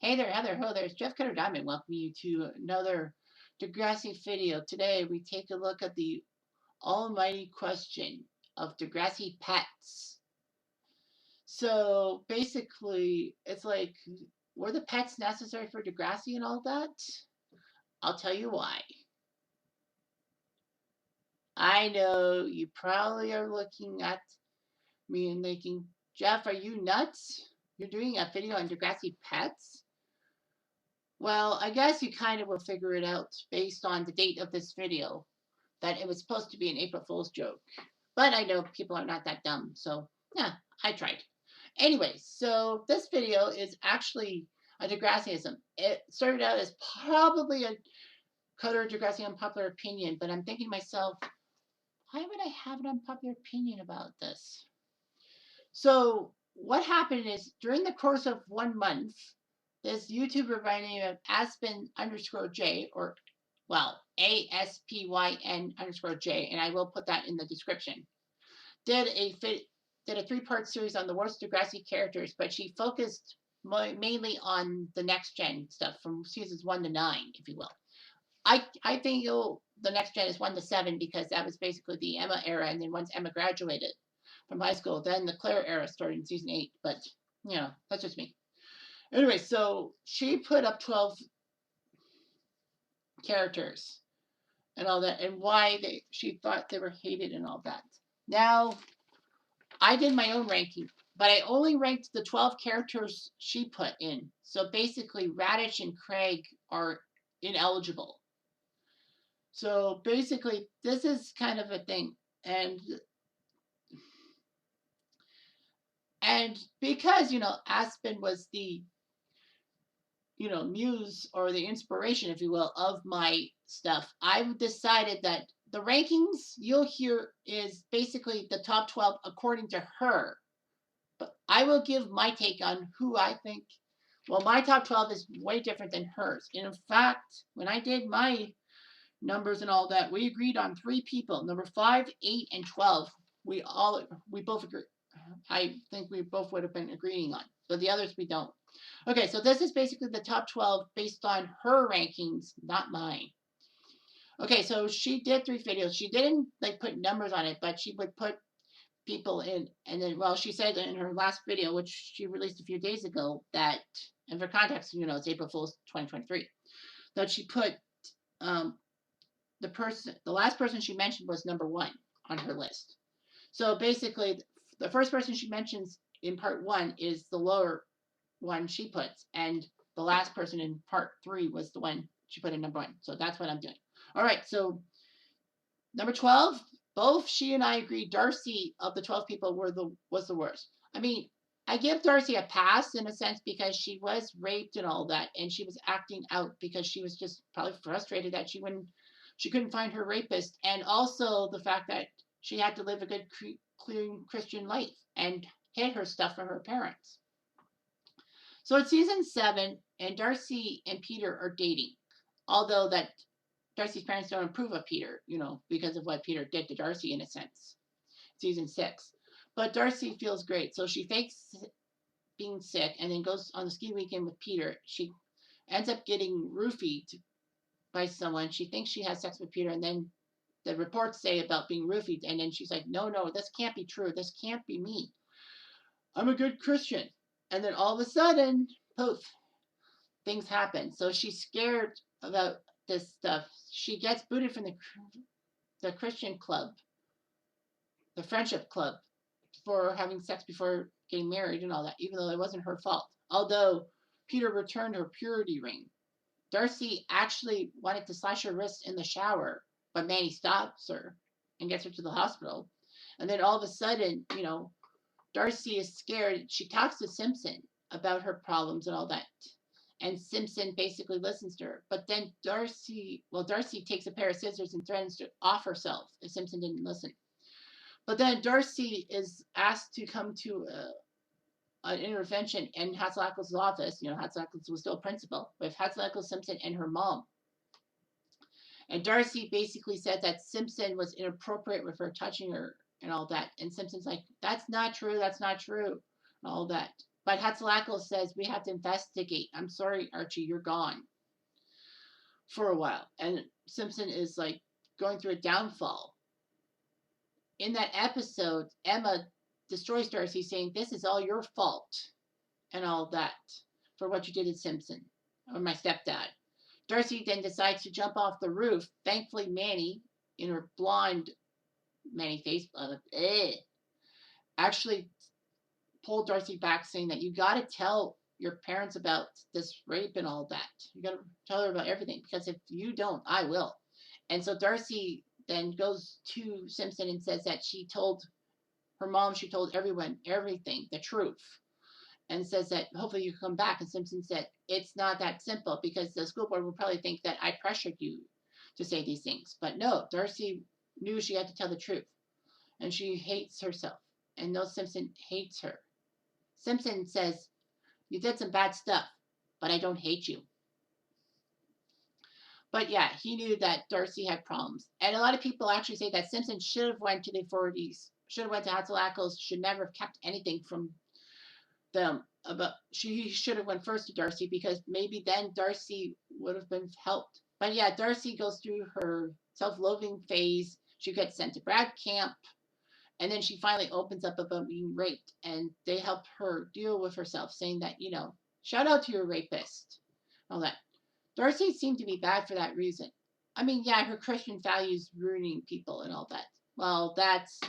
Hey there, Heather. Ho, there's Jeff Cutter Diamond. Welcome you to another Degrassi video. Today we take a look at the almighty question of Degrassi pets. So basically, it's like, were the pets necessary for Degrassi and all that? I'll tell you why. I know you probably are looking at me and thinking, Jeff, are you nuts? You're doing a video on Degrassi pets? Well, I guess you kind of will figure it out based on the date of this video, that it was supposed to be an April Fool's joke. But I know people are not that dumb, so yeah, I tried. Anyway, so this video is actually a Degrassiism. It started out as probably a Cutter Degrassi unpopular opinion, but I'm thinking to myself, why would I have an unpopular opinion about this? So what happened is during the course of 1 month, this YouTuber by the name of Aspen underscore J, or well, ASPYN underscore J, and I will put that in the description, did a 3-part series on the worst Degrassi characters, but she focused mainly on the next gen stuff from seasons 1 to 9, if you will. I think the next gen is 1 to 7 because that was basically the Emma era, and then once Emma graduated from high school, then the Claire era started in season 8. But that's just me. Anyway, so she put up 12 characters and all that, and why she thought they were hated and all that. Now, I did my own ranking, but I only ranked the 12 characters she put in. So basically, Radish and Craig are ineligible. So basically, this is kind of a thing, and because Aspen was the muse or the inspiration, if you will, of my stuff, I've decided that the rankings you'll hear is basically the top 12 according to her. But I will give my take on who I think. Well, my top 12 is way different than hers. And in fact, when I did my numbers and all that, we agreed on 3 people. Number 5, 8, and 12. We both agree. I think we both would have been agreeing on. But the others we don't. Okay, so this is basically the top 12 based on her rankings, not mine. Okay, so she did 3 videos. She didn't put numbers on it, but she would put people in, and then, well, she said in her last video, which she released a few days ago, that, and for context, it's April Fool's 2023, that she put um, the last person she mentioned was number 1 on her list. So basically, the first person she mentions in part 1 is the lower one she puts, and the last person in part 3 was the one she put in number 1. So that's what I'm doing. All right, so number 12, both she and I agree Darcy of the 12 people was the worst. I mean, I give Darcy a pass in a sense because she was raped and all that, and she was acting out because she was just probably frustrated that she couldn't find her rapist, and also the fact that she had to live a good, clean Christian life and hid her stuff from her parents. So it's season 7, and Darcy and Peter are dating, although that Darcy's parents don't approve of Peter, because of what Peter did to Darcy in a sense. Season 6. But Darcy feels great, so she fakes being sick and then goes on the ski weekend with Peter. She ends up getting roofied by someone. She thinks she has sex with Peter, and then the reports say about being roofied, and then she's like, no, this can't be true. This can't be me. I'm a good Christian. And then all of a sudden, poof, things happen. So she's scared about this stuff. She gets booted from the Christian club, the friendship club, for having sex before getting married and all that, even though it wasn't her fault. Although Peter returned her purity ring. Darcy actually wanted to slash her wrist in the shower, but Manny stops her and gets her to the hospital. And then all of a sudden, Darcy is scared. She talks to Simpson about her problems and all that. And Simpson basically listens to her. But then Darcy takes a pair of scissors and threatens to off herself if Simpson didn't listen. But then Darcy is asked to come to an intervention in Hatzelako's office. Hatzelakos was still principal, with Hatzelako, Simpson, and her mom. And Darcy basically said that Simpson was inappropriate with her touching her and all that. And Simpson's like, that's not true, and all that. But Hatzalakos says we have to investigate. I'm sorry, Archie, you're gone for a while. And Simpson is like going through a downfall. In that episode, Emma destroys Darcy, saying, "This is all your fault," and all that for what you did to Simpson, or my stepdad. Darcy then decides to jump off the roof. Thankfully, Manny, in her blonde Manny face, actually pulled Darcy back, saying that you got to tell your parents about this rape and all that. You got to tell her about everything, because if you don't, I will. And so Darcy then goes to Simpson and says that she told her mom, she told everyone everything, the truth, and says that hopefully you come back. And Simpson said, it's not that simple, because the school board will probably think that I pressured you to say these things. But no, Darcy knew she had to tell the truth, and she hates herself. And no, Simpson hates her. Simpson says, you did some bad stuff, but I don't hate you. But yeah, he knew that Darcy had problems. And a lot of people actually say that Simpson should have went to the authorities, should have went to Hatzalakos, should never have kept anything from them. About he should have went first to Darcy, because maybe then Darcy would have been helped. But yeah, Darcy goes through her self-loathing phase. She gets sent to grad camp, and then she finally opens up about being raped, and they help her deal with herself, saying that, shout out to your rapist, all that. Darcy seemed to be bad for that reason. I mean, yeah, her Christian values ruining people and all that. Well, that's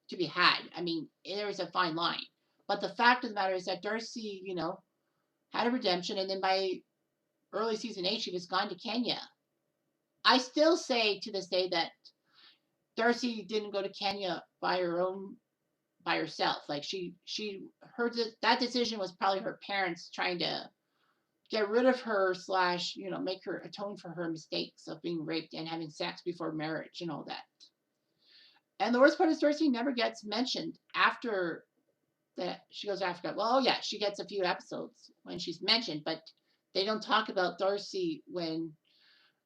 to be had. I mean, there is a fine line. But the fact of the matter is that Darcy, had a redemption, and then by early season 8, she was gone to Kenya. I still say to this day that Darcy didn't go to Kenya by herself. Like that decision was probably her parents trying to get rid of her slash, make her atone for her mistakes of being raped and having sex before marriage and all that. And the worst part is Darcy never gets mentioned after that she goes to Africa. Well, yeah, she gets a few episodes when she's mentioned, but they don't talk about Darcy when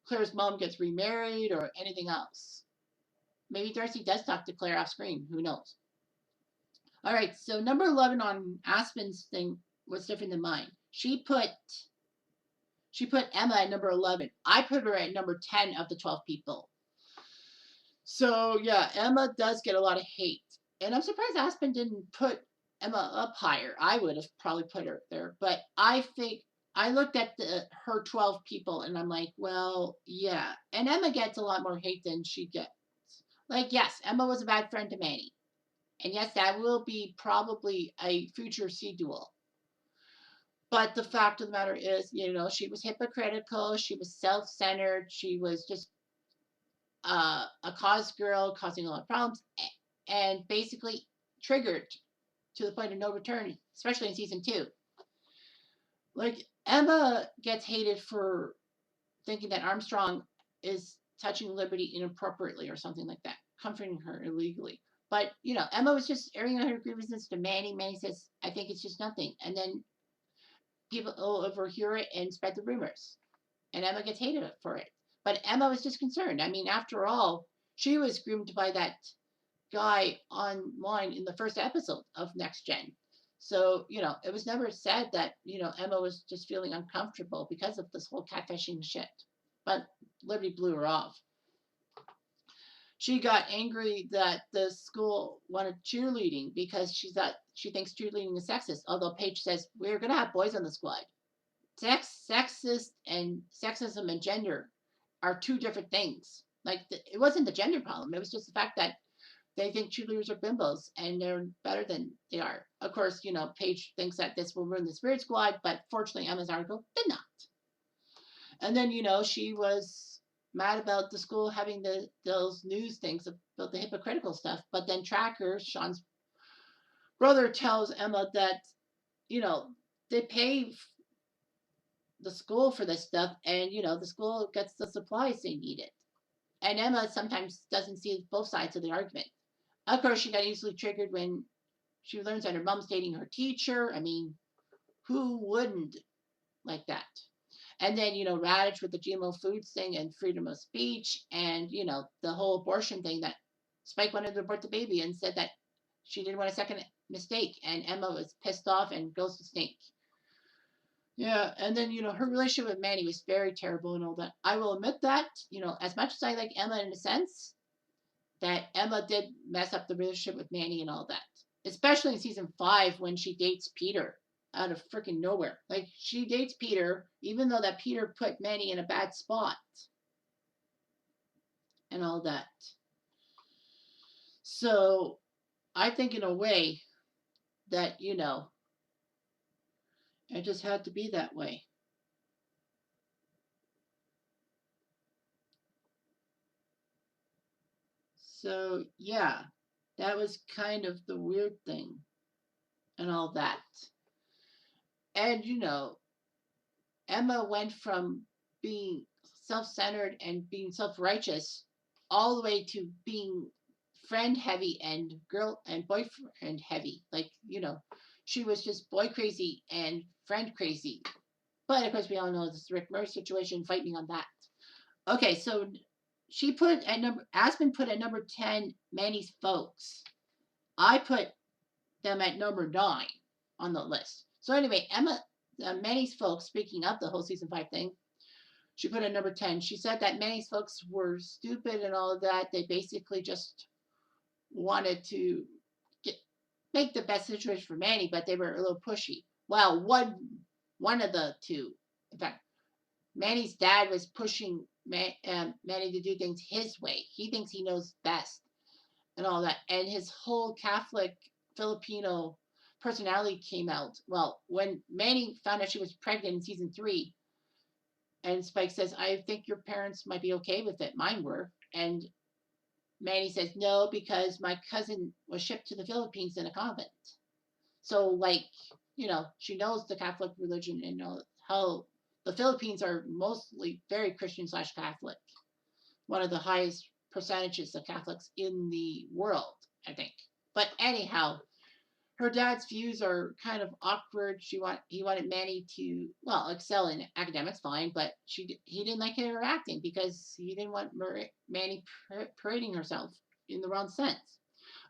Claire's mom gets remarried or anything else. Maybe Darcy does talk to Claire off screen. Who knows? All right, so number 11 on Aspen's thing was different than mine. She put Emma at number 11. I put her at number 10 of the 12 people. So yeah, Emma does get a lot of hate. And I'm surprised Aspen didn't put Emma up higher. I would have probably put her there. But I think I looked at her 12 people and I'm like, well, yeah. And Emma gets a lot more hate than she gets. Like, yes, Emma was a bad friend to Manny. And yes, that will be probably a future C duel. But the fact of the matter is, she was hypocritical. She was self-centered. She was just a cause girl causing a lot of problems, and basically triggered to the point of no return, especially in season 2. Like, Emma gets hated for thinking that Armstrong is touching Liberty inappropriately or something like that, comforting her illegally. But, Emma was just airing out her grievances to Manny. Manny says, I think it's just nothing. And then people will overhear it and spread the rumors. And Emma gets hated for it. But Emma was just concerned. I mean, after all, she was groomed by that guy online in the first episode of Next Gen. So, it was never said that, Emma was just feeling uncomfortable because of this whole catfishing shit. But Liberty blew her off. She got angry that the school wanted cheerleading because she thinks cheerleading is sexist. Although Paige says, we're going to have boys on the squad. Sexist and sexism and gender are two different things. Like, it wasn't the gender problem. It was just the fact that they think cheerleaders are bimbos and they're better than they are. Of course, Paige thinks that this will ruin the Spirit Squad, but fortunately, Emma's article did not. And then, she was mad about the school having those news things about the hypocritical stuff. But then Tracker, Sean's brother, tells Emma that, they pay the school for this stuff, and the school gets the supplies they needed. And Emma sometimes doesn't see both sides of the argument. Of course, she got easily triggered when she learns that her mom's dating her teacher. I mean, who wouldn't like that? And then, Radich with the GMO foods thing and freedom of speech, and, the whole abortion thing that Spike wanted to abort the baby and said that she didn't want a second mistake, and Emma was pissed off and goes to Snake. Yeah, and then her relationship with Manny was very terrible and all that. I will admit that, as much as I like Emma in a sense, that Emma did mess up the relationship with Manny and all that. Especially in season 5 when she dates Peter out of freaking nowhere. Like she dates Peter, even though that Peter put Manny in a bad spot and all that. So I think in a way that, it just had to be that way. So yeah, that was kind of the weird thing and all that. And Emma went from being self-centered and being self-righteous all the way to being friend heavy and girl and boyfriend heavy. Like, she was just boy crazy and friend crazy. But of course we all know this Rick Murray situation, fight me on that. Okay, so she put at number Aspen put at number 10 Manny's folks. I put them at number 9 on the list. So anyway, Manny's folks, speaking of the whole season 5 thing, she put at number 10. She said that Manny's folks were stupid and all of that. They basically just wanted to get, make the best situation for Manny, but they were a little pushy. Well, one of the two. In fact, Manny's dad was pushing Manny to do things his way. He thinks he knows best and all that. And his whole Catholic Filipino personality came out. Well, when Manny found out she was pregnant in season 3, and Spike says, I think your parents might be okay with it. Mine were. And Manny says, no, because my cousin was shipped to the Philippines in a convent. So, like, she knows the Catholic religion and how the Philippines are mostly very Christian/Catholic. One of the highest percentages of Catholics in the world, I think. But anyhow, her dad's views are kind of awkward. He wanted Manny to excel in academics, fine, but he didn't like her acting because he didn't want Manny parading herself in the wrong sense.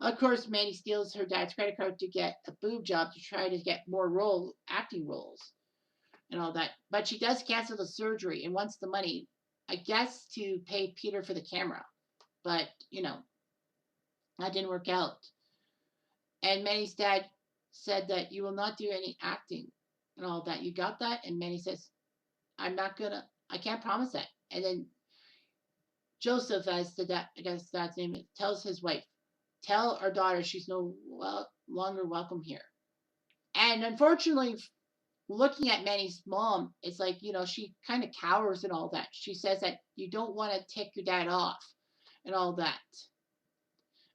Of course, Manny steals her dad's credit card to get a boob job to try to get more acting roles and all that. But she does cancel the surgery and wants the money, I guess, to pay Peter for the camera. But that didn't work out. And Manny's dad said that you will not do any acting and all that. You got that? And Manny says, I can't promise that. And then Joseph, as I guess dad's name, tells his wife, tell our daughter she's no longer welcome here. And unfortunately, looking at Manny's mom, it's like, she kind of cowers and all that. She says that you don't want to take your dad off and all that.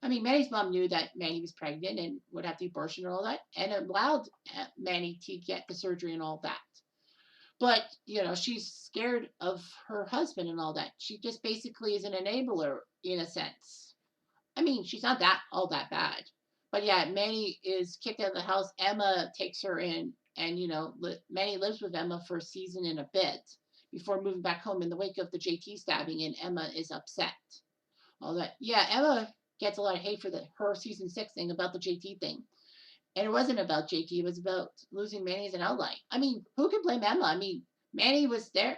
I mean, Manny's mom knew that Manny was pregnant and would have the abortion and all that, and allowed Manny to get the surgery and all that. But, she's scared of her husband and all that. She just basically is an enabler in a sense. I mean, she's not all that bad. But yeah, Manny is kicked out of the house. Emma takes her in, and, Manny lives with Emma for a season and a bit before moving back home in the wake of the JT stabbing, and Emma is upset. All that. Yeah, Emma gets a lot of hate for her season 6 thing about the JT thing. And it wasn't about JT, it was about losing Manny as an ally. I mean, who can blame Emma? I mean, Manny was there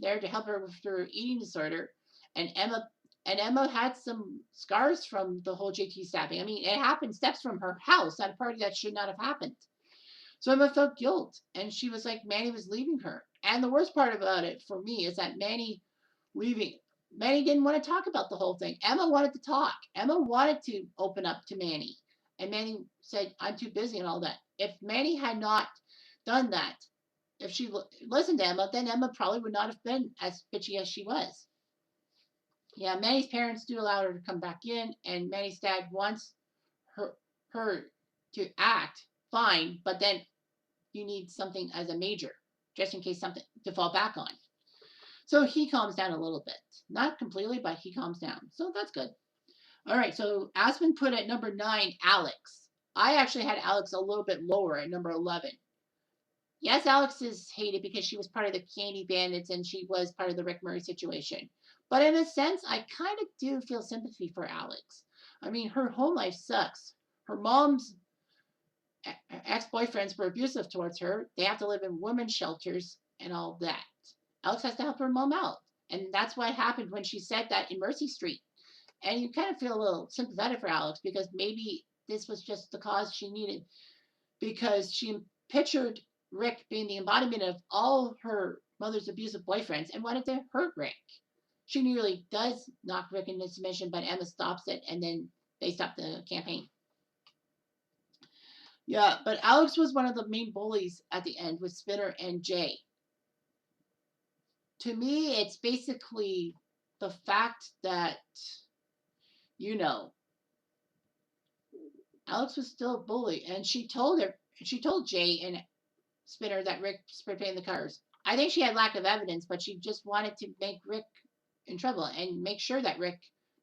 to help her with her eating disorder, and Emma had some scars from the whole JT stabbing. I mean, it happened steps from her house at a party that should not have happened. So Emma felt guilt, and she was like, Manny was leaving her. And the worst part about it for me is that Manny didn't want to talk about the whole thing. Emma wanted to talk. Emma wanted to open up to Manny. And Manny said, I'm too busy and all that. If Manny had not done that, if she listened to Emma, then Emma probably would not have been as bitchy as she was. Yeah, Manny's parents do allow her to come back in, and Manny's dad wants her to act fine, but then you need something as a major, just in case something to fall back on. So he calms down a little bit. Not completely, but he calms down. So that's good. All right, so Aspen put at number 9, Alex. I actually had Alex a little bit lower at number 11. Yes, Alex is hated because she was part of the Candy Bandits and she was part of the Rick Murray situation. But in a sense, I kind of do feel sympathy for Alex. I mean, her home life sucks. Her mom's her ex-boyfriends were abusive towards her. They have to live in women's shelters and all that. Alex has to help her mom out. And that's what happened when she said that in Mercy Street. And you kind of feel a little sympathetic for Alex because maybe this was just the cause she needed because she pictured Rick being the embodiment of all her mother's abusive boyfriends and wanted to hurt Rick. She nearly does knock Rick into submission, but Emma stops it and then they stop the campaign. Yeah, but Alex was one of the main bullies at the end with Spinner and Jay. To me, it's basically the fact that, you know, Alex was still a bully, and she told Jay and Spinner that Rick spray painted the cars. I think she had lack of evidence, but she just wanted to make Rick in trouble and make sure that Rick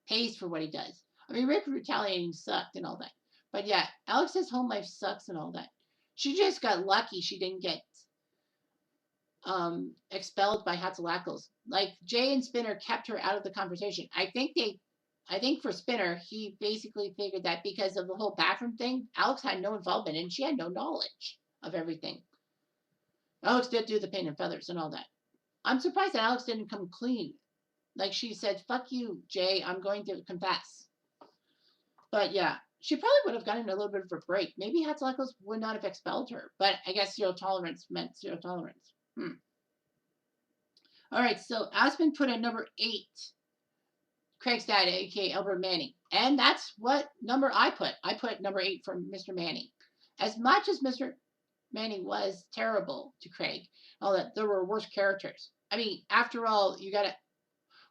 pays for what he does. I mean, Rick retaliating sucked and all that. But yeah, Alex's home life sucks and all that. She just got lucky she didn't get expelled by Hatzalakos. Like Jay and Spinner kept her out of the conversation. I think for Spinner, he basically figured that because of the whole bathroom thing, Alex had no involvement and she had no knowledge of everything. Alex did do the paint and feathers and all that. I'm surprised that Alex didn't come clean. Like she said, fuck you, Jay, I'm going to confess. But yeah, she probably would have gotten a little bit of a break. Maybe Hatzalakos would not have expelled her, but I guess zero tolerance meant zero tolerance. All right, so Aspen put at number 8 Craig's dad, aka Albert Manning. And that's what number I put. I put number 8 for Mr. Manning. As much as Mr. Manning was terrible to Craig, all that there were worse characters. I mean, after all, you gotta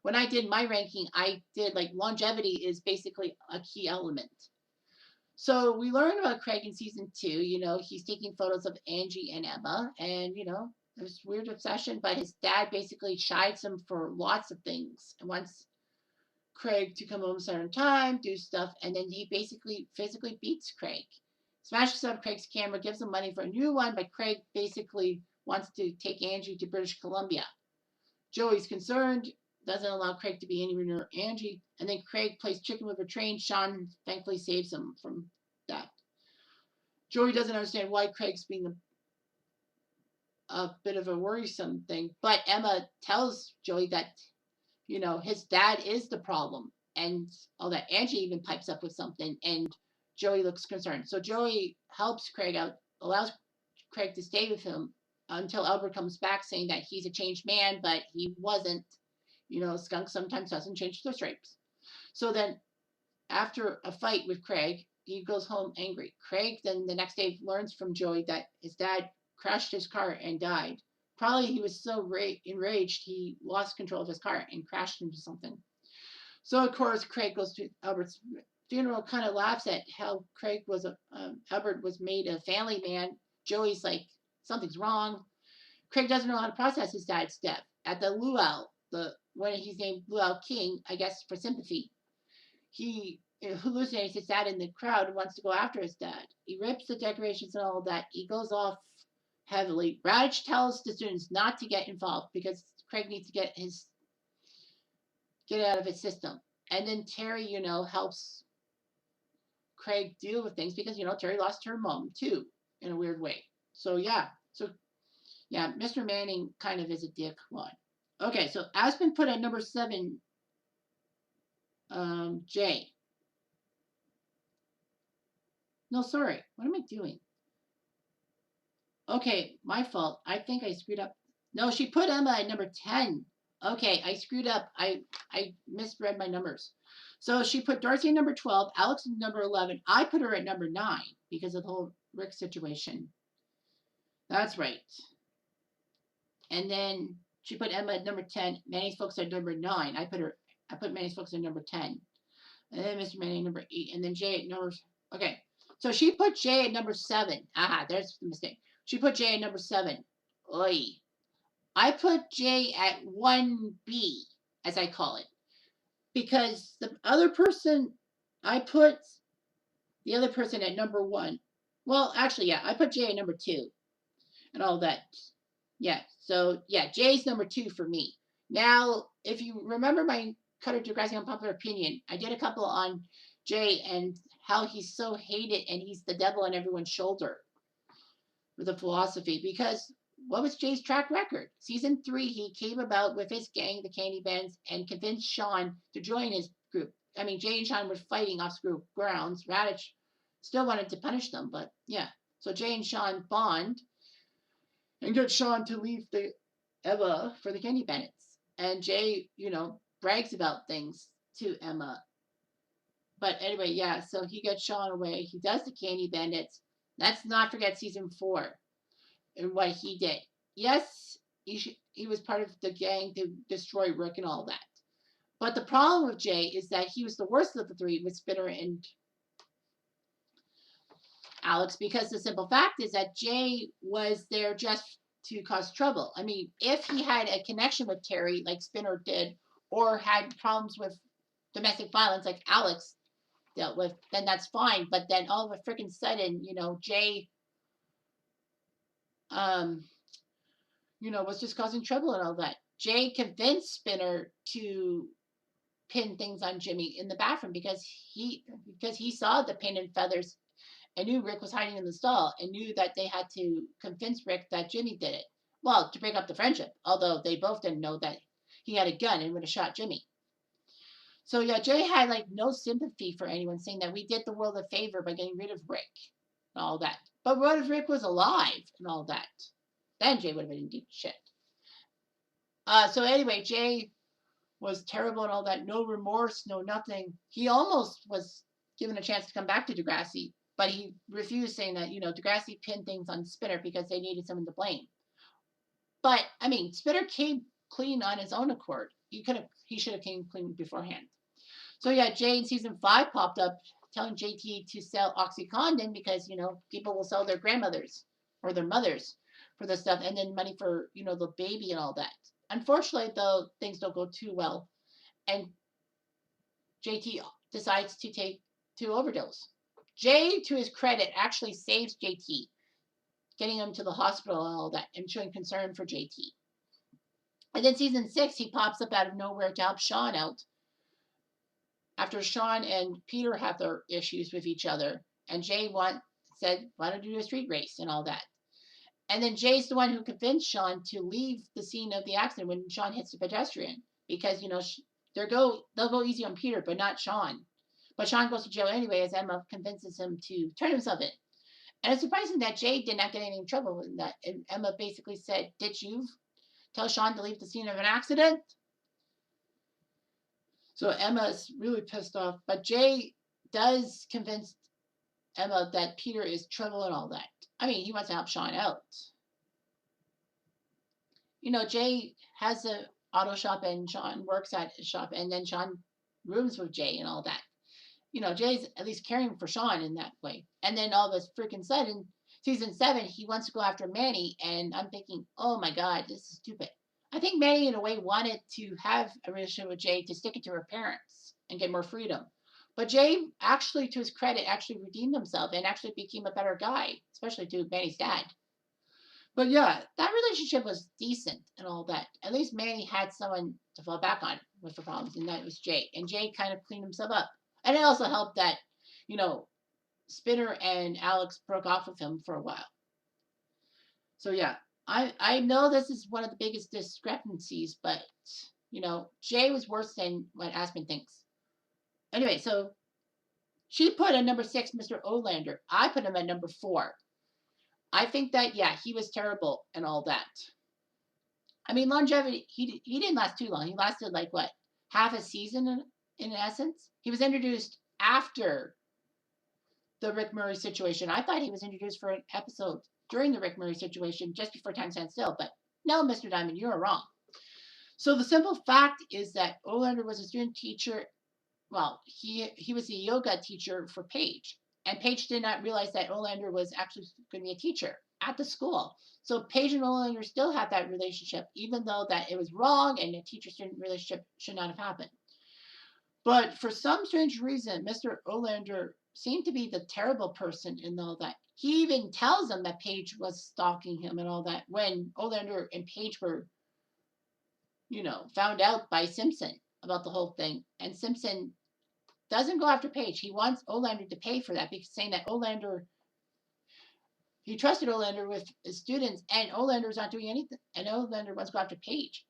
when I did my ranking, I did like longevity is basically a key element. So we learned about Craig in season 2. You know, he's taking photos of Angie and Emma, and you know, there's weird obsession, but his dad basically chides him for lots of things and wants Craig to come home a certain time, do stuff, and then he basically physically beats Craig. Smashes up Craig's camera, gives him money for a new one, but Craig basically wants to take Angie to British Columbia. Joey's concerned, doesn't allow Craig to be anywhere near Angie, and then Craig plays chicken with a train. Sean thankfully saves him from that. Joey doesn't understand why Craig's being a bit of a worrisome thing, but Emma tells Joey that you know, his dad is the problem. And all that. Angie even pipes up with something, and Joey looks concerned. So Joey helps Craig out, allows Craig to stay with him until Albert comes back saying that he's a changed man, but he wasn't. You know, skunk sometimes doesn't change their stripes. So then, after a fight with Craig, he goes home angry. Craig then the next day learns from Joey that his dad crashed his car and died. Probably he was so enraged he lost control of his car and crashed into something. So of course Craig goes to Albert's funeral, kind of laughs at how Albert was made a family man. Joey's like something's wrong. Craig doesn't know how to process his dad's death. At the luau, the when he's named Luau King, I guess for sympathy, he hallucinates his dad in the crowd and wants to go after his dad. He rips the decorations and all that. He goes off heavily. Raj tells the students not to get involved because Craig needs to get it out of his system. And then Terry, you know, helps Craig deal with things because you know Terry lost her mom too in a weird way. So yeah, Mr. Manning kind of is a dick one. Okay, so Aspen put at number 7, Jay. No, sorry. What am I doing? Okay, my fault. I think I screwed up. No, she put Emma at number 10. Okay, I screwed up. I misread my numbers. So she put Darcy at number 12, Alex at number 11. I put her at number 9 because of the whole Rick situation. That's right. And then she put Emma at number 10, Manny's folks at number 9. I put Manny's folks at number 10. And then Mr. Manny at number 8. And then Jay at number okay. So she put Jay at number 7. Aha, there's the mistake. She put Jay at number 7. Oi. I put Jay at 1B, as I call it. Because the other person, I put the other person at number 1. Well, actually, yeah, I put Jay at number 2 and all that. Yeah, so, yeah, Jay's number 2 for me. Now, if you remember my Cutter Degrassi Unpopular Opinion, I did a couple on Jay and how he's so hated and he's the devil on everyone's shoulder. with the philosophy because what was Jay's track record? Season 3, he came about with his gang, the Candy Bands, and convinced Sean to join his group. I mean, Jay and Sean were fighting off screw grounds. Raditch still wanted to punish them, but yeah. So Jay and Sean bond and get Sean to leave the Emma for the Candy Bandits. And Jay, brags about things to Emma. But anyway, yeah, so he gets Sean away. He does the Candy Bandits. Let's not forget season 4 and what he did. Yes, he was part of the gang to destroy Rick and all that. But the problem with Jay is that he was the worst of the three with Spinner and Alex because the simple fact is that Jay was there just to cause trouble. I mean, if he had a connection with Terry like Spinner did or had problems with domestic violence like Alex dealt with, then that's fine. But then all of a freaking sudden, Jay um, was just causing trouble and all that. Jay convinced Spinner to pin things on Jimmy in the bathroom because he saw the pin and feathers and knew Rick was hiding in the stall and knew that they had to convince Rick that Jimmy did it. Well, to break up the friendship, although they both didn't know that he had a gun and would have shot Jimmy. So yeah, Jay had like no sympathy for anyone saying that we did the world a favor by getting rid of Rick and all that. But what if Rick was alive and all that? Then Jay would have been in deep shit. So anyway, Jay was terrible and all that. No remorse, no nothing. He almost was given a chance to come back to Degrassi, but he refused, saying that Degrassi pinned things on Spinner because they needed someone to blame. But I mean, Spinner came clean on his own accord. He should have came clean beforehand. So yeah, Jay in season 5 popped up telling JT to sell OxyContin because people will sell their grandmothers or their mothers for the stuff, and then money for the baby and all that. Unfortunately, though, things don't go too well, and JT decides to overdose. Jay, to his credit, actually saves JT, getting him to the hospital and all that, and showing concern for JT. And then season 6, he pops up out of nowhere to help Sean out after Sean and Peter have their issues with each other, and Jay said, "Why don't you do a street race and all that?" And then Jay's the one who convinced Sean to leave the scene of the accident when Sean hits the pedestrian because they'll go easy on Peter, but not Sean. But Sean goes to jail anyway as Emma convinces him to turn himself in. And it's surprising that Jay did not get any trouble in that. And Emma basically said, "Did you tell Sean to leave the scene of an accident?" So Emma's really pissed off. But Jay does convince Emma that Peter is trouble and all that. I mean, he wants to help Sean out. Jay has a auto shop and Sean works at a shop, and then Sean rooms with Jay and all that. Jay's at least caring for Sean in that way. And then all of a freaking sudden, season 7, he wants to go after Manny, and I'm thinking, oh my God, this is stupid. I think Manny, in a way, wanted to have a relationship with Jay to stick it to her parents and get more freedom. But Jay, actually, to his credit, actually redeemed himself and actually became a better guy, especially to Manny's dad. But yeah, that relationship was decent and all that. At least Manny had someone to fall back on with the problems, and that was Jay. And Jay kind of cleaned himself up. And it also helped that, you know, Spinner and Alex broke off with him for a while. So yeah, I know this is one of the biggest discrepancies, but Jay was worse than what Aspen thinks. Anyway, so she put at number 6 Mr. Olander. I put him at number 4. I think that yeah, he was terrible and all that. I mean, longevity. He didn't last too long. He lasted like what, half a season in essence. He was introduced after the Rick Murray situation. I thought he was introduced for an episode during the Rick Murray situation, just before Time Stands Still. But no, Mr. Diamond, you're wrong. So the simple fact is that Olander was a student teacher. Well, he was a yoga teacher for Paige, and Paige did not realize that Olander was actually going to be a teacher at the school. So Paige and Olander still had that relationship, even though that it was wrong and a teacher-student relationship should not have happened. But for some strange reason, Mr. Olander seemed to be the terrible person in all that. He even tells him that Paige was stalking him and all that when Olander and Paige were, found out by Simpson about the whole thing. And Simpson doesn't go after Paige. He wants Olander to pay for that because saying that Olander He trusted Olander with his students, and Olander's not doing anything. And Olander wants to go after Paige.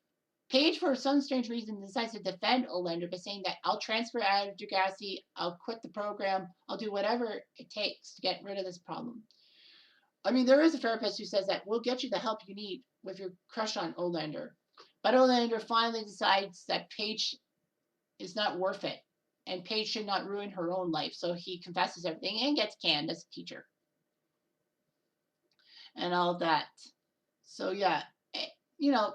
Paige, for some strange reason, decides to defend Olander by saying that I'll transfer out of Degrassi, I'll quit the program, I'll do whatever it takes to get rid of this problem. I mean, there is a therapist who says that we'll get you the help you need with your crush on Olander. But Olander finally decides that Paige is not worth it, and Paige should not ruin her own life. So he confesses everything and gets canned as a teacher and all that. So yeah, you know,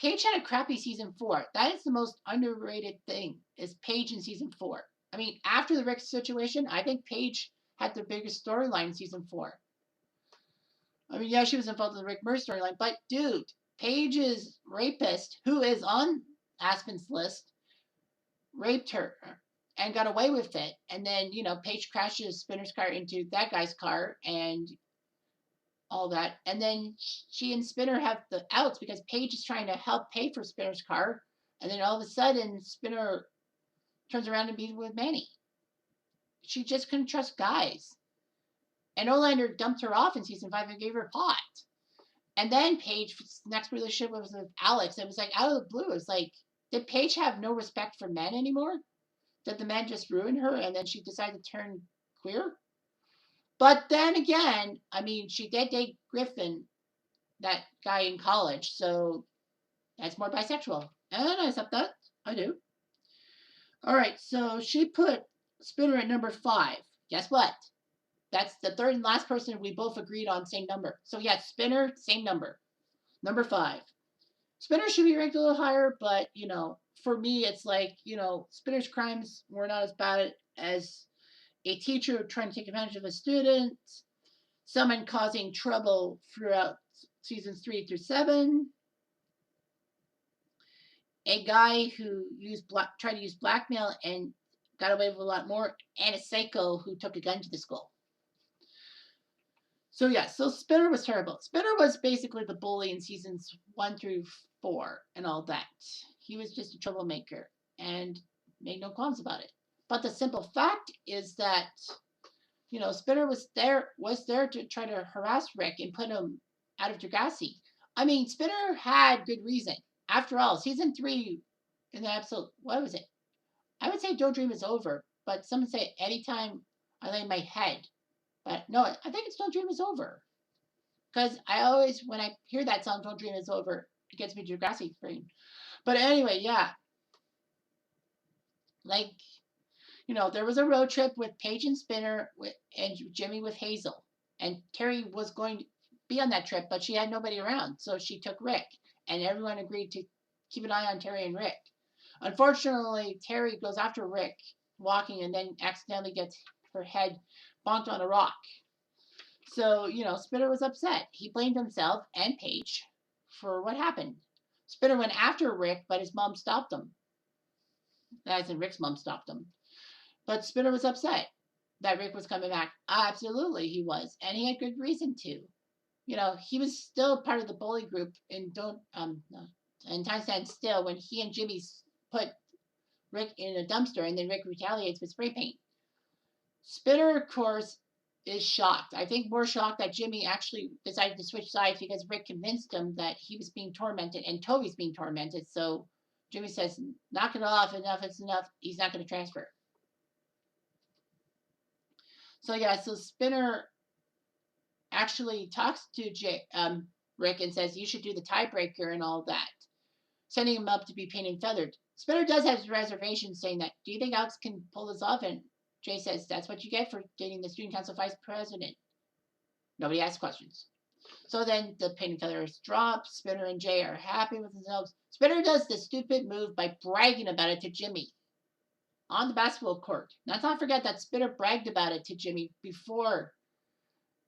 Paige had a crappy season 4. That is the most underrated thing. Is Paige in season 4? I mean, after the Rick situation, I think Paige had the biggest storyline in season 4. I mean, yeah, she was involved in the Rick Murray storyline, but dude, Paige's rapist, who is on Aspen's list, raped her and got away with it. And then, Paige crashes Spinner's car into that guy's car and all that. And then she and Spinner have the outs because Paige is trying to help pay for Spinner's car. And then all of a sudden, Spinner turns around and be with Manny. She just couldn't trust guys. And Olander dumped her off in season 5 and gave her pot. And then Paige's next relationship was with Alex. It was like out of the blue. It's like, did Paige have no respect for men anymore? Did the men just ruin her and then she decided to turn queer? But then again, I mean, she did date Griffin, that guy in college, so that's more bisexual. And I accept that. I do. All right, so she put Spinner at number 5. Guess what? That's the third and last person we both agreed on, same number. So yeah, Spinner, same number. Number 5. Spinner should be ranked a little higher, but, for me, it's like, Spinner's crimes were not as bad as a teacher trying to take advantage of a student, someone causing trouble throughout seasons 3 through 7, a guy who tried to use blackmail and got away with a lot more, and a psycho who took a gun to the school. So yeah, so Spinner was terrible. Spinner was basically the bully in seasons 1 through 4 and all that. He was just a troublemaker and made no qualms about it. But the simple fact is that, Spinner was there to try to harass Rick and put him out of Degrassi. I mean, Spinner had good reason. After all, season 3 in the episode, what was it? I would say Don't Dream Is Over, but some would say Anytime I Lay My Head. But no, I think it's Don't Dream Is Over. Because I always, when I hear that song, Don't Dream Is Over, it gets me Degrassi brain. But anyway, yeah. Like, there was a road trip with Paige and Spinner and Jimmy with Hazel. And Terry was going to be on that trip, but she had nobody around. So she took Rick. And everyone agreed to keep an eye on Terry and Rick. Unfortunately, Terry goes after Rick walking and then accidentally gets her head bonked on a rock. So, Spinner was upset. He blamed himself and Paige for what happened. Spinner went after Rick, but his mom stopped him. As in, Rick's mom stopped him. But Spinner was upset that Rick was coming back. Absolutely, he was. And he had good reason to. He was still part of the bully group in Time Stand Still when he and Jimmy put Rick in a dumpster and then Rick retaliates with spray paint. Spinner, of course, is shocked. I think more shocked that Jimmy actually decided to switch sides because Rick convinced him that he was being tormented and Toby's being tormented. So Jimmy says, knock it off, enough is enough. He's not going to transfer. So yeah, so Spinner actually talks to Rick and says, you should do the tiebreaker and all that, sending him up to be painted and feathered. Spinner does have his reservations, saying that, do you think Alex can pull this off? And Jay says, that's what you get for dating the student council vice president. Nobody asks questions. So then the paint and feathers drop. Spinner and Jay are happy with themselves. Spinner does the stupid move by bragging about it to Jimmy on the basketball court. Let's not forget that Spinner bragged about it to Jimmy before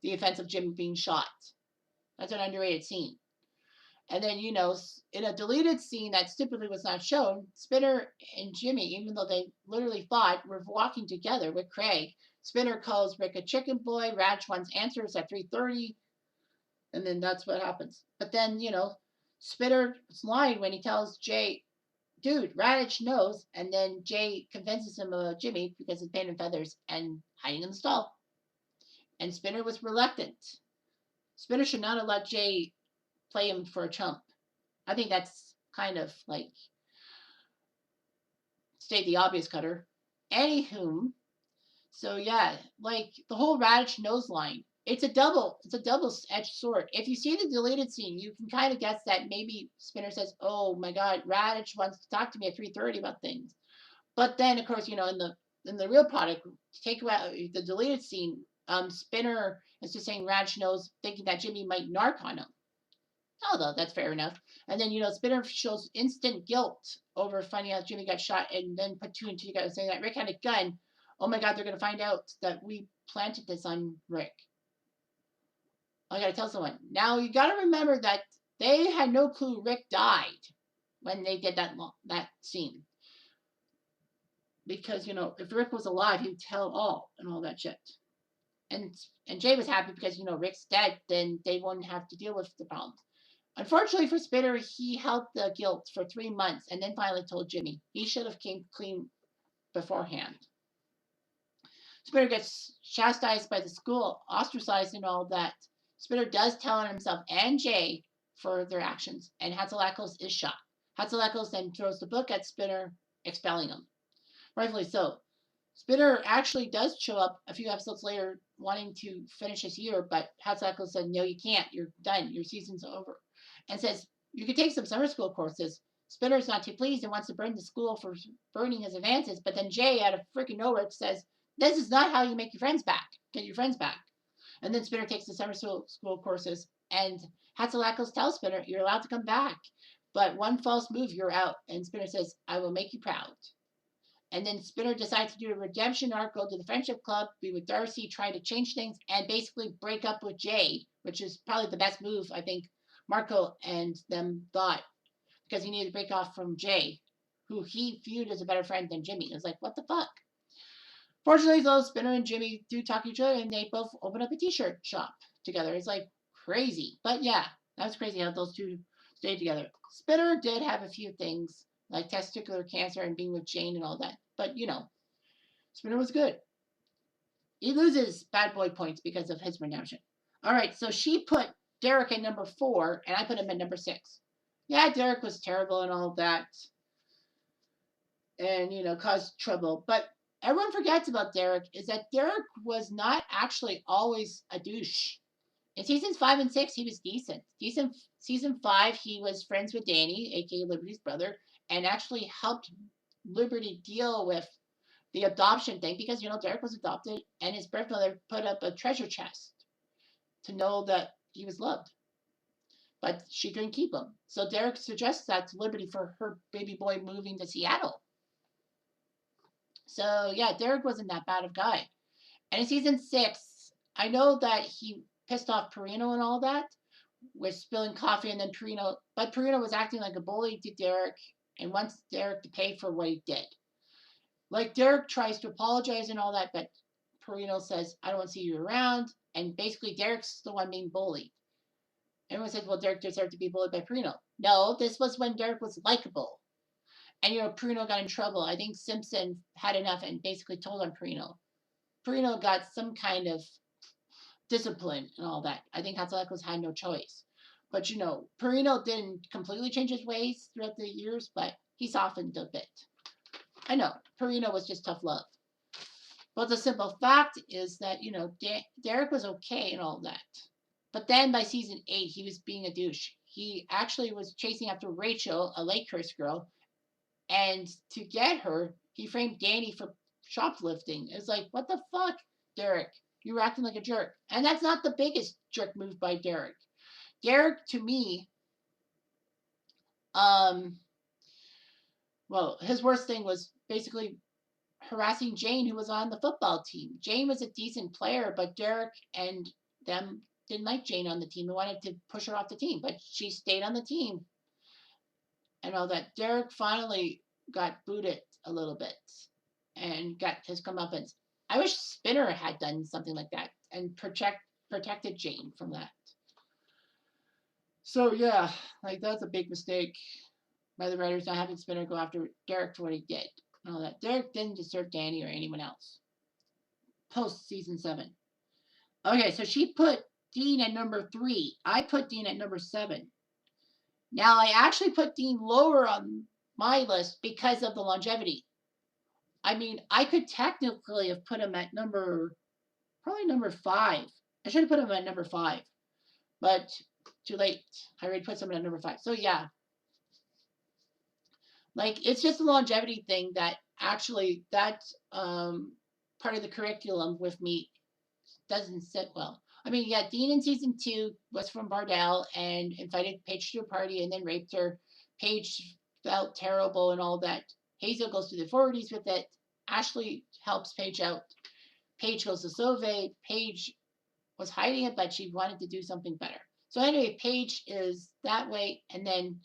the offense of Jimmy being shot. That's an underrated scene. And then, in a deleted scene that stupidly was not shown, Spinner and Jimmy, even though they literally fought, were walking together with Craig. Spinner calls Rick a chicken boy. Radich wants answers at 3:30. And then that's what happens. But then, Spinner's lying when he tells Jay, dude, Radich knows. And then Jay convinces him of Jimmy because of paint and feathers and hiding in the stall. And Spinner was reluctant. Spinner should not have let Jay play him for a chump. I think that's kind of like state the obvious cutter. Anywho, so yeah, like the whole Radish nose line. It's a double-edged sword. If you see the deleted scene, you can kind of guess that maybe Spinner says, "Oh my God, Radish wants to talk to me at 3:30 about things." But then, of course, in the real product, take out the deleted scene. Spinner is just saying Radish knows, thinking that Jimmy might narc on him. Although that's fair enough. And then Spinner shows instant guilt over finding out Jimmy got shot, and then put two and two together, saying that Rick had a gun. Oh my God, they're gonna find out that we planted this on Rick. I gotta tell someone. Now you gotta remember that they had no clue Rick died when they did that scene, because if Rick was alive, he'd tell all and all that shit. And Jay was happy because Rick's dead, then they wouldn't have to deal with the problems. Unfortunately for Spinner, he held the guilt for 3 months and then finally told Jimmy. He should have came clean beforehand. Spinner gets chastised by the school, ostracized and all that. Spinner does tell on himself and Jay for their actions, and Hatzilakos is shot. Hatzilakos then throws the book at Spinner, expelling him. Rightfully so. Spinner actually does show up a few episodes later wanting to finish his year, but Hatzilakos said, "No, you can't. You're done. Your season's over." And says, "You could take some summer school courses." Spinner's not too pleased and wants to burn the school for burning his advances, but then Jay, out of freaking nowhere, says, "This is not how you make your friends back. Get your friends back." And then Spinner takes the summer school courses, and Hatzilakos tells Spinner, "You're allowed to come back, but one false move, you're out." And Spinner says, "I will make you proud." And then Spinner decides to do a redemption arc, go to the Friendship Club, be with Darcy, try to change things, and basically break up with Jay, which is probably the best move I think Marco and them thought, because he needed to break off from Jay, who he viewed as a better friend than Jimmy. It was like, what the fuck? Fortunately, though, Spinner and Jimmy do talk to each other, and they both open up a t-shirt shop together. It's like crazy. But yeah, that was crazy how those two stayed together. Spinner did have a few things, like testicular cancer and being with Jane and all that. But, Spinner was good. He loses bad boy points because of his redemption. All right, so she put Derek at number 4, and I put him at number 6. Yeah, Derek was terrible and all that, and caused trouble. But everyone forgets about Derek is that Derek was not actually always a douche. In seasons 5 and 6, he was decent. Season 5, he was friends with Danny, aka Liberty's brother, and actually helped Liberty deal with the adoption thing, because Derek was adopted, and his birth mother put up a treasure chest to know that he was loved, but she couldn't keep him. So Derek suggests that to Liberty for her baby boy moving to Seattle. So yeah, Derek wasn't that bad of a guy. And in season 6, I know that he pissed off Perino and all that with spilling coffee, and then Perino was acting like a bully to Derek and wants Derek to pay for what he did. Like, Derek tries to apologize and all that, but Perino says, "I don't want to see you around." And basically, Derek's the one being bullied. Everyone says, "Well, Derek deserved to be bullied by Perino." No, this was when Derek was likable. And, Perino got in trouble. I think Simpson had enough and basically told on Perino. Perino got some kind of discipline and all that. I think Hatzilakos had no choice. But, Perino didn't completely change his ways throughout the years, but he softened a bit. I know, Perino was just tough love. But the simple fact is that, Derek was okay and all that. But then by season 8, he was being a douche. He actually was chasing after Rachel, a Lakehurst girl, and to get her, he framed Danny for shoplifting. It's like, what the fuck, Derek? You were acting like a jerk. And that's not the biggest jerk move by Derek. Derek, to me, well, his worst thing was basically harassing Jane, who was on the football team. Jane was a decent player, but Derek and them didn't like Jane on the team. They wanted to push her off the team, but she stayed on the team and all that. Derek finally got booted a little bit and got his comeuppance. I wish Spinner had done something like that and protected Jane from that. So yeah, like, that's a big mistake by the writers not having Spinner go after Derek for what he did. And all that. Derek didn't deserve Danny or anyone else. Post season 7. Okay, so she put Dean at number 3. I put Dean at number 7. Now, I actually put Dean lower on my list because of the longevity. I mean, I could technically have put him at probably number 5. I should have put him at number 5, but too late. I already put someone at number 5. So, yeah, like it's just a longevity thing that actually that part of the curriculum with me doesn't sit well. I mean, yeah, Dean in season 2 was from Bardell and invited Paige to a party and then raped her. Paige felt terrible and all that. Hazel goes to the 40s with it. Ashley helps Paige out. Paige goes to Sauve. Paige was hiding it, but she wanted to do something better. So anyway, Paige is that way, and then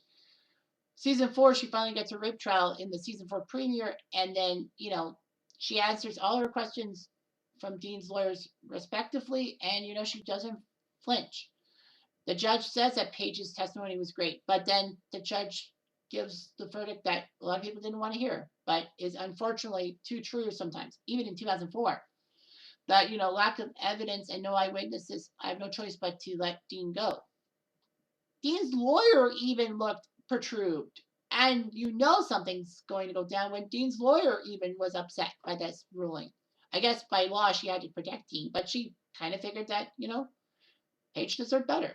season 4, she finally gets her rape trial in the season 4 premiere, and then she answers all her questions from Dean's lawyers respectively, and she doesn't flinch. The judge says that Paige's testimony was great, but then the judge gives the verdict that a lot of people didn't want to hear, but is unfortunately too true sometimes, even in 2004. That lack of evidence and no eyewitnesses, I have no choice but to let Dean go. Dean's lawyer even looked perturbed, and something's going to go down when Dean's lawyer even was upset by this ruling. I guess by law she had to protect Dean, but she kind of figured that Paige deserved better.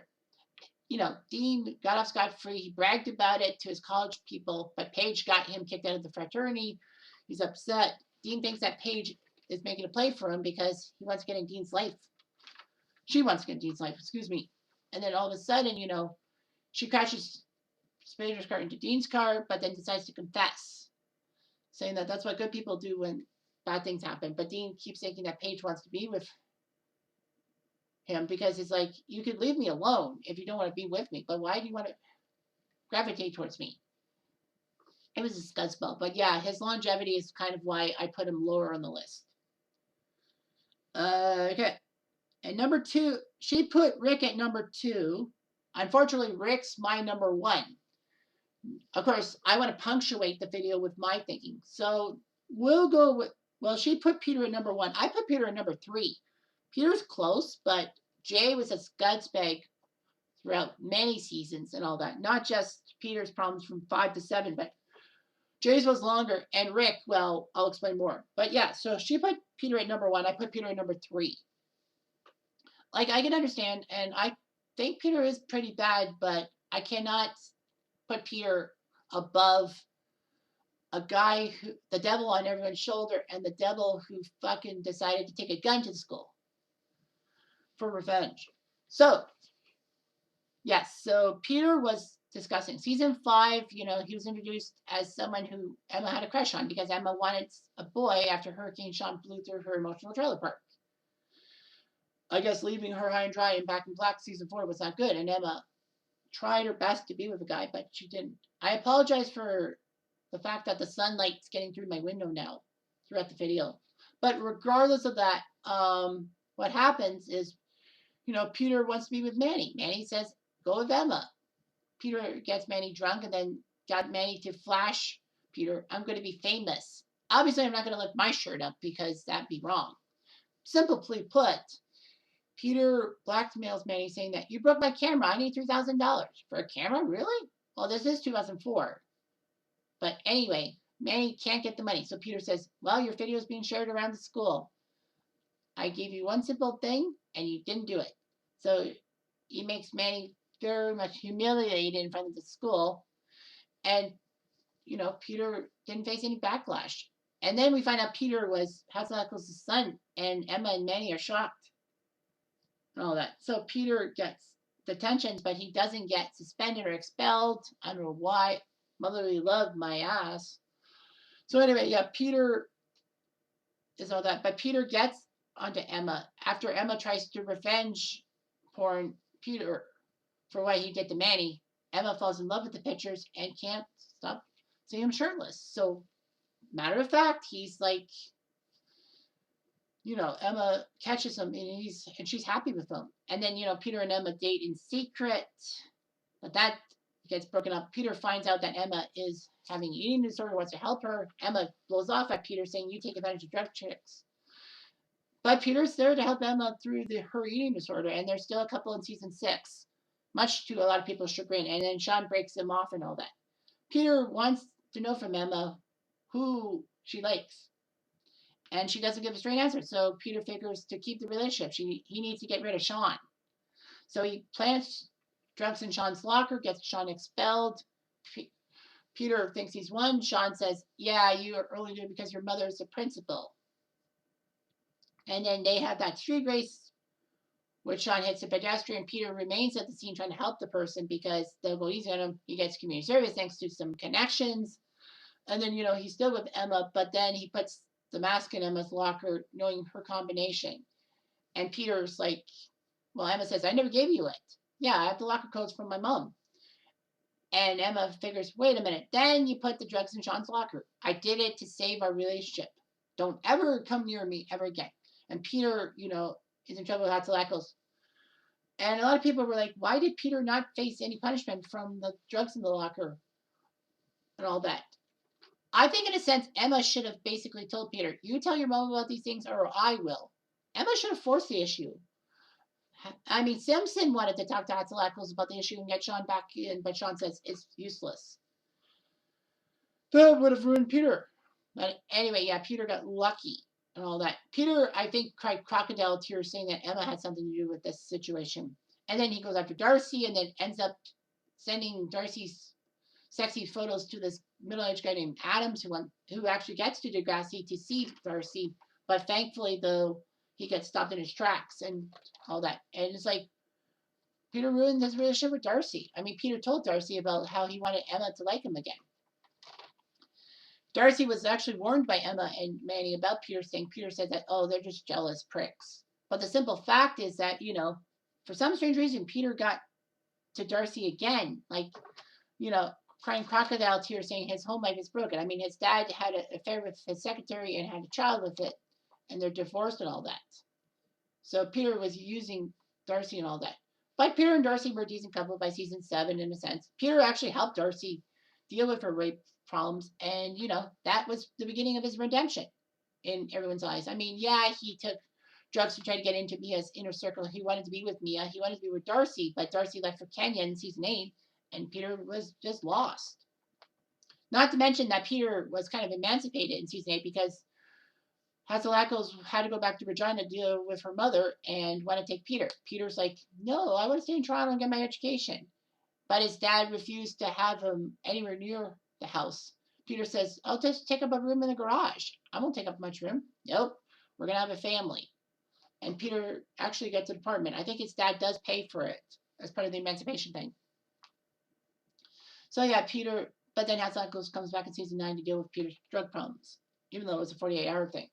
Dean got off scot-free. He bragged about it to his college people, but Paige got him kicked out of the fraternity. He's upset. Dean thinks that Paige is making a play for him because he wants to get in Dean's life. She wants to get in Dean's life, excuse me. And then all of a sudden, she crashes Spader's car into Dean's car, but then decides to confess, saying that that's what good people do when bad things happen. But Dean keeps thinking that Paige wants to be with him because it's like, you could leave me alone if you don't want to be with me, but why do you want to gravitate towards me? It was a scuzzball. But yeah, his longevity is kind of why I put him lower on the list. Okay. And number 2, she put Rick at number 2. Unfortunately, Rick's my number 1. Of course, I want to punctuate the video with my thinking. So we'll go with, she put Peter at number 1. I put Peter at number 3. Peter's close, but Jay was a scudsbag throughout many seasons and all that. Not just Peter's problems from 5 to 7, but Jay's was longer. And Rick, well, I'll explain more. But yeah, so she put Peter at number 1. I put Peter at number 3. Like, I can understand, and I think Peter is pretty bad, but I cannot put Peter above a guy who, the devil on everyone's shoulder, and the devil who fucking decided to take a gun to the school for revenge. So, yes, so Peter was discussing season 5. He was introduced as someone who Emma had a crush on because Emma wanted a boy after Hurricane Sean blew through her emotional trailer park. I guess leaving her high and dry in Back in Black season 4 was not good, and Emma tried her best to be with the guy, but she didn't. I apologize for the fact that the sunlight's getting through my window now throughout the video. But regardless of that, what happens is, Peter wants to be with Manny. Manny says, go with Emma. Peter gets Manny drunk and then got Manny to flash Peter, I'm going to be famous. Obviously, I'm not going to lift my shirt up because that'd be wrong. Simply put, Peter blackmails Manny saying that you broke my camera. I need $3,000 for a camera. Really? Well, this is 2004. But anyway, Manny can't get the money. So Peter says, well, your video is being shared around the school. I gave you one simple thing and you didn't do it. So he makes Manny very much humiliated in front of the school. And, Peter didn't face any backlash. And then we find out Peter was House Knuckles' son, and Emma and Manny are shocked. And all that. So Peter gets detentions, but he doesn't get suspended or expelled. I don't know why. Motherly love my ass. So anyway, yeah, Peter is all that. But Peter gets onto Emma after Emma tries to revenge porn Peter for what he did to Manny. Emma falls in love with the pictures and can't stop seeing him shirtless. So, matter of fact, he's like, Emma catches him and she's happy with him. And then, Peter and Emma date in secret, but that gets broken up. Peter finds out that Emma is having an eating disorder, wants to help her. Emma blows off at Peter saying, you take advantage of drug chicks. But Peter's there to help Emma through her eating disorder, and there's still a couple in season 6, much to a lot of people's chagrin. And then Sean breaks him off and all that. Peter wants to know from Emma who she likes, and she doesn't give a straight answer. So Peter figures to keep the relationship, he needs to get rid of Sean. So he plants drugs in Sean's locker, gets Sean expelled. Peter thinks he's won. Sean says, "Yeah, you are only doing it because your mother is the principal." And then they have that street race where Sean hits a pedestrian. Peter remains at the scene trying to help the person because they'll go easy on him. He gets community service thanks to some connections. And then, he's still with Emma, but then he puts the mask in Emma's locker, knowing her combination. And Peter's like, well, Emma says, "I never gave you it." "Yeah, I have the locker codes from my mom." And Emma figures, wait a minute, then you put the drugs in Sean's locker. "I did it to save our relationship. Don't ever come near me ever again." And Peter, is in trouble with Hatzilakos. And a lot of people were like, why did Peter not face any punishment from the drugs in the locker and all that? I think, in a sense, Emma should have basically told Peter, "You tell your mom about these things or I will." Emma should have forced the issue. I mean, Simpson wanted to talk to Hatzilakos about the issue and get Sean back in, but Sean says it's useless. That would have ruined Peter. But anyway, yeah, Peter got lucky and all that. Peter, I think, cried crocodile tears saying that Emma had something to do with this situation. And then he goes after Darcy and then ends up sending Darcy's sexy photos to this middle-aged guy named Adams who actually gets to Degrassi to see Darcy. But thankfully, though, he gets stopped in his tracks and all that. And it's like, Peter ruined his relationship with Darcy. I mean, Peter told Darcy about how he wanted Emma to like him again. Darcy was actually warned by Emma and Manny about Peter's thing. Peter said that, oh, they're just jealous pricks. But the simple fact is that, for some strange reason, Peter got to Darcy again, like, crying crocodile tears saying his home life is broken. I mean, his dad had an affair with his secretary and had a child with it, and they're divorced and all that. So Peter was using Darcy and all that. But Peter and Darcy were a decent couple by season 7, in a sense. Peter actually helped Darcy deal with her rape problems, and that was the beginning of his redemption in everyone's eyes. I mean, yeah, he took drugs to try to get into Mia's inner circle. He wanted to be with Mia. He wanted to be with Darcy, but Darcy left for Kenya in season 8, and Peter was just lost. Not to mention that Peter was kind of emancipated in season 8 because Hatzilakos had to go back to Regina to deal with her mother and want to take Peter. Peter's like, no, I want to stay in Toronto and get my education. But his dad refused to have him anywhere near the house. Peter says, I'll just take up a room in the garage. I won't take up much room. Nope, we're going to have a family. And Peter actually gets an apartment. I think his dad does pay for it as part of the emancipation thing. So yeah, Peter, but then Hatzilakos comes back in season 9 to deal with Peter's drug problems, even though it was a 48-hour thing.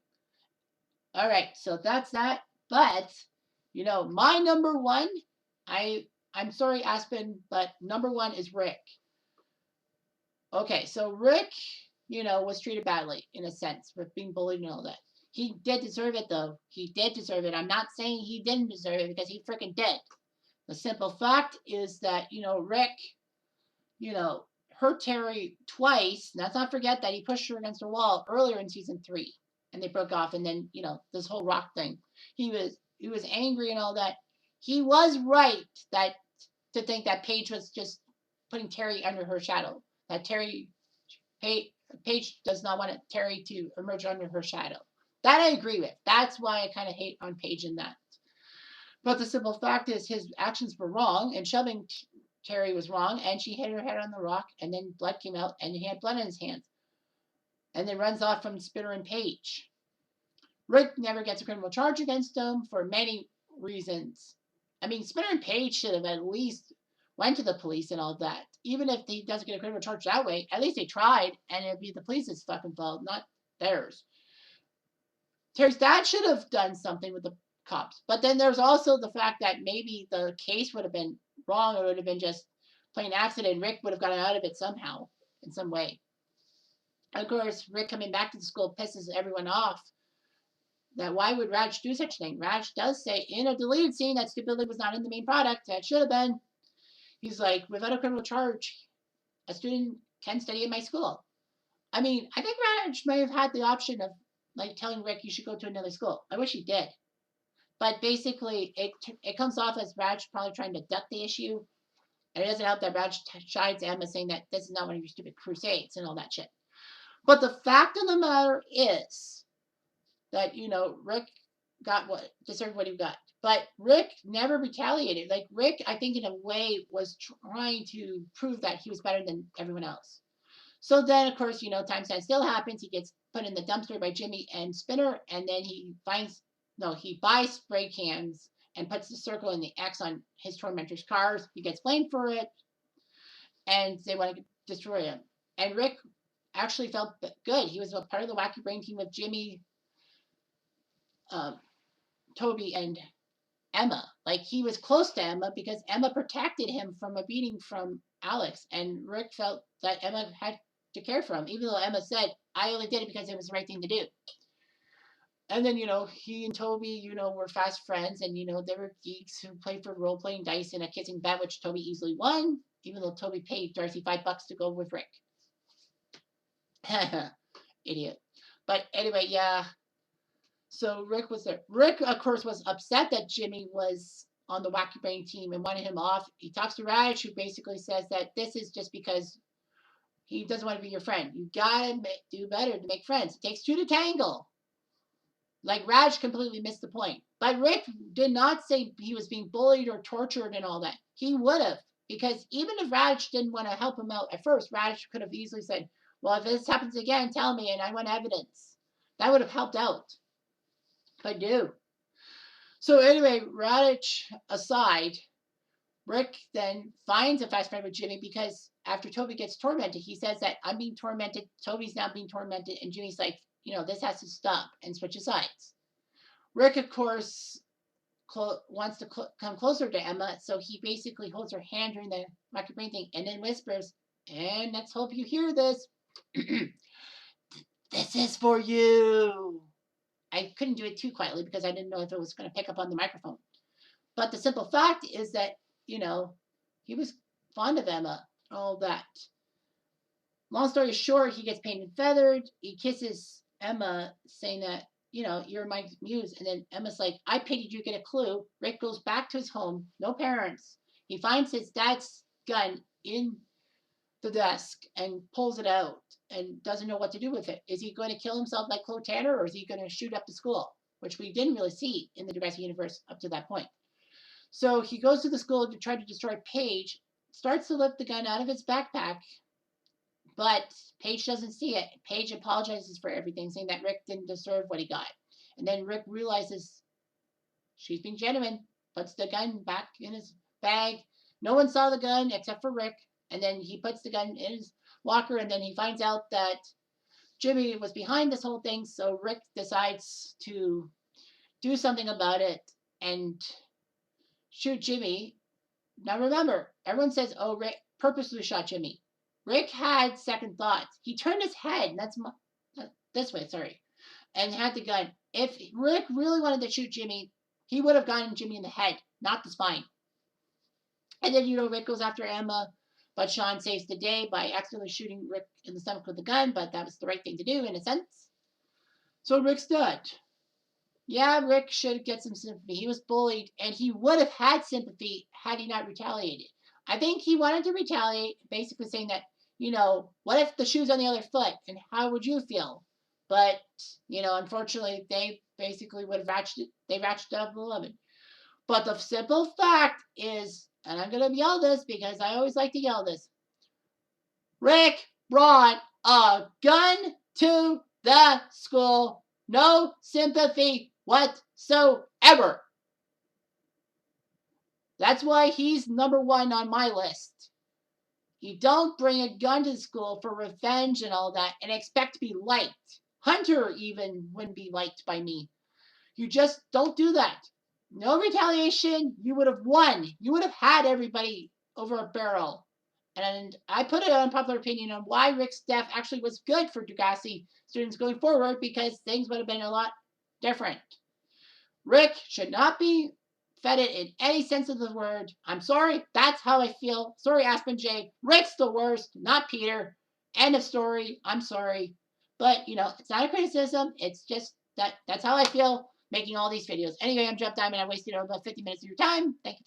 All right, so that's that. But, my number one, I'm sorry, Aspen, but number one is Rick. Okay, so Rick, was treated badly, in a sense, with being bullied and all that. He did deserve it, though. He did deserve it. I'm not saying he didn't deserve it because he freaking did. The simple fact is that, Rick, hurt Terry twice. Let's not forget that he pushed her against a wall earlier in season 3. And they broke off, and then this whole rock thing. He was angry and all that. He was right to think that Paige was just putting Terry under her shadow. That Paige does not want Terry to emerge under her shadow. That I agree with. That's why I kind of hate on Paige in that. But the simple fact is his actions were wrong, and shoving Terry was wrong, and she hit her head on the rock, and then blood came out, and he had blood in his hands. And then runs off from Spitter and Paige. Rick never gets a criminal charge against him for many reasons. I mean, Spitter and Paige should have at least went to the police and all that. Even if he doesn't get a criminal charge that way, at least they tried, and it'd be the police's fucking fault, not theirs. Terry's dad should have done something with the cops. But then there's also the fact that maybe the case would have been wrong, or it would have been just plain accident. Rick would have gotten out of it somehow, in some way. Of course, Rick coming back to the school pisses everyone off. That why would Raj do such a thing? Raj does say in a deleted scene that stupidly was not in the main product. That should have been. He's like, without a criminal charge, a student can study in my school. I mean, I think Raj may have had the option of telling Rick you should go to another school. I wish he did. But basically, it comes off as Raj probably trying to duck the issue, and it doesn't help that Raj chides Emma saying that this is not one of your stupid crusades and all that shit. But the fact of the matter is that Rick got what deserved what he got. But Rick never retaliated. Like Rick, I think in a way was trying to prove that he was better than everyone else. So then, of course, time stand still happens. He gets put in the dumpster by Jimmy and Spinner, and then he buys spray cans and puts the circle and the X on his tormentors' cars. He gets blamed for it, and they want to destroy him. And Rick actually felt good. He was a part of the Wacky Brain team with Jimmy, um, Toby, and Emma. Like he was close to Emma because Emma protected him from a beating from Alex, and Rick felt that Emma had to care for him, even though Emma said, "I only did it because it was the right thing to do." And then he and Toby, were fast friends, and they were geeks who played for role playing dice in a kissing bet, which Toby easily won, even though Toby paid Darcy $5 to go with Rick. Idiot. But anyway, yeah. So Rick was there. Rick, of course, was upset that Jimmy was on the Wacky Brain team and wanted him off. He talks to Raj, who basically says that this is just because he doesn't want to be your friend. You gotta do better to make friends. It takes two to tangle. Like Raj completely missed the point. But Rick did not say he was being bullied or tortured and all that. He would have. Because even if Raj didn't want to help him out at first, Raj could have easily said, "Well, if this happens again, tell me and I want evidence." That would have helped out. But no. So anyway, Radich aside, Rick then finds a fast friend with Jimmy because after Toby gets tormented, he says that I'm being tormented, Toby's now being tormented, and Jimmy's like, this has to stop and switches sides. Rick, of course, wants to come closer to Emma, so he basically holds her hand during the Wacky Brain thing and then whispers, "And let's hope you hear this. This is for you." I couldn't do it too quietly because I didn't know if it was going to pick up on the microphone. But the simple fact is that, he was fond of Emma, all that. Long story short, he gets painted and feathered. He kisses Emma, saying that, you're my muse. And then Emma's like, "I pitied you, get a clue." Rick goes back to his home, no parents. He finds his dad's gun in the desk and pulls it out and doesn't know what to do with it. Is he going to kill himself like Chloe Tanner, or is he going to shoot up the school? Which we didn't really see in the Degrassi universe up to that point. So he goes to the school to try to destroy Paige, starts to lift the gun out of his backpack, but Paige doesn't see it. Paige apologizes for everything, saying that Rick didn't deserve what he got. And then Rick realizes she's being genuine, puts the gun back in his bag. No one saw the gun except for Rick. And then he puts the gun in his locker, and then he finds out that Jimmy was behind this whole thing. So Rick decides to do something about it and shoot Jimmy. Now remember, everyone says, "Oh, Rick purposely shot Jimmy." Rick had second thoughts. He turned his head, and this way, sorry, and had the gun. If Rick really wanted to shoot Jimmy, he would have gotten Jimmy in the head, not the spine. And then, Rick goes after Emma, but Sean saves the day by accidentally shooting Rick in the stomach with the gun, but that was the right thing to do in a sense. So Rick's dead. Yeah, Rick should get some sympathy. He was bullied, and he would have had sympathy had he not retaliated. I think he wanted to retaliate, basically saying that, what if the shoe's on the other foot, and how would you feel? But, unfortunately, they basically would have ratcheted up 11. But the simple fact is, and I'm going to yell this because I always like to yell this, Rick brought a gun to the school. No sympathy whatsoever. That's why he's number one on my list. You don't bring a gun to school for revenge and all that and expect to be liked. Hunter even wouldn't be liked by me. You just don't do that. No retaliation. You would have won. You would have had everybody over a barrel. And I put it on popular opinion on why Rick's death actually was good for Degrassi students going forward, because things would have been a lot different. Rick should not be feted in any sense of the word. I'm sorry. That's how I feel. Sorry, Aspen J. Rick's the worst, not Peter. End of story. I'm sorry. But, it's not a criticism. It's just that's how I feel. making all these videos. Anyway, I'm Jeff Diamond. I wasted about 50 minutes of your time. Thank you for